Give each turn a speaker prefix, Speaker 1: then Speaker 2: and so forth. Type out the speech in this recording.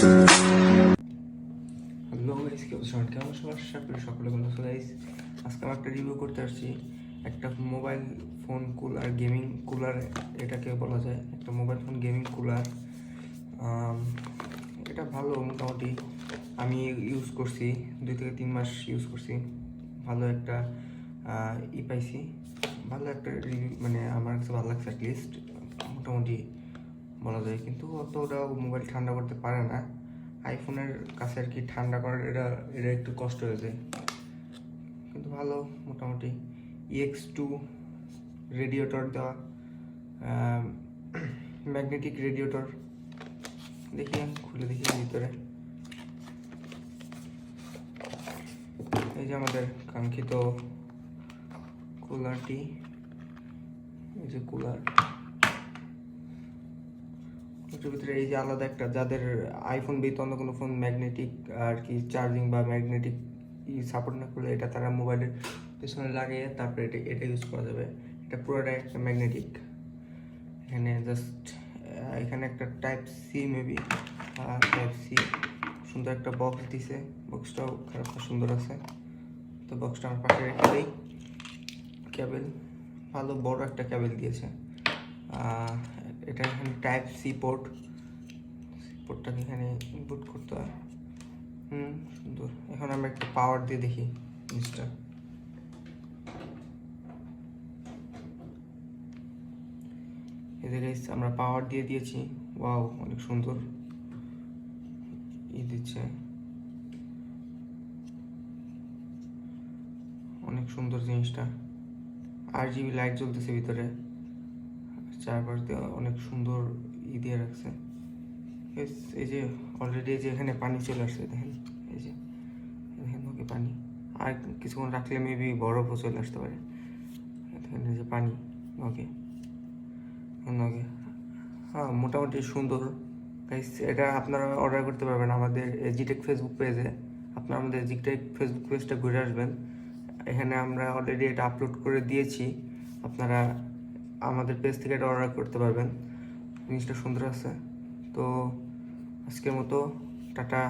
Speaker 1: Hello guys, কি অবস্থা? কেমন সবার? আশা করি সকলে ভালো আছো গাইস। আজকে আমি একটা রিভিউ করতে আসছি একটা mobile phone cooler, gaming cooler এটাকে বলা যায়। একটা মোবাইল ফোন গেমিং কুলার। এটা ভালো মোটামুটি। আমি ইউজ করছি 2 থেকে 3 মাস ইউজ করছি। ভালো একটা পাইছি, ভালো একটা রিভিউ, মানে আমার কাছে ভালো লাগছে অ্যাটলিস্ট মোটামুটি বলা যায়। কিন্তু অতটাও মোবাইল ঠান্ডা করতে পারে না। আইফোনের কাছে আর কি ঠান্ডা করার এটা এটা একটু কষ্ট হয়ে যায়, কিন্তু ভালো মোটামুটি। EX2 রেডিয়েটর দেওয়া, ম্যাগনেটিক রেডিয়েটর। দেখি খুলে দেখি ভিতরে। এই যে আমাদের কাঙ্ক্ষিত কুলারটি, এই যে কুলার ভিতরে এই যে আলাদা একটা, যাদের আইফোন ব্যতীত অন্য কোনো ফোন ম্যাগনেটিক আর কি চার্জিং বা ম্যাগনেটিক সাপোর্ট না করলে, এটা তারা মোবাইলের পেছনে লাগিয়ে তারপরে এটা ইউজ করা যাবে। এটা পুরোটাই একটা ম্যাগনেটিক। এখানে জাস্ট এখানে একটা type C maybe, type C. সুন্দর একটা বক্স দিছে, বক্সটাও খারাপ না, সুন্দর আছে। তো বক্সটা আমার পাশে রেখে দিই। কেবল ভালো বড় একটা কেবল দিয়েছে। এটা এখানে টাইপ সি পোর্টটাকে এখানে ইনপুট করতে হয়। সুন্দর। এখন আমরা একটা পাওয়ার দিয়ে দেখি জিনিসটা। এদের আমরা পাওয়ার দিয়ে দিয়েছি। ওয়াও, অনেক সুন্দর দিচ্ছে, অনেক সুন্দর জিনিসটা। RGB লাইট জ্বলতেছে ভিতরে, চারপাশ দিয়ে অনেক সুন্দর দিয়ে রাখছে। এই যে অলরেডি যে এখানে পানি চলে আসছে, দেখেন এই যে দেখেন ওকে পানি। আর কিছুক্ষণ রাখলে মেবি বরফও চলে আসতে পারে। দেখেন এই যে পানি। ওকে ওকে, হ্যাঁ মোটামুটি সুন্দর গাইস। এটা আপনারা অর্ডার করতে পারবেন আমাদের জিটেক ফেসবুক পেজে। আপনারা আমাদের জিটেক ফেসবুক পেজটা ঘুরে আসবেন, এখানে আমরা অলরেডি এটা আপলোড করে দিয়েছি। আপনারা আমাদের পেজ থেকে এটা অর্ডার করতে পারবেন। জিনিসটা সুন্দর আছে। তো আজকের মতো টাটা।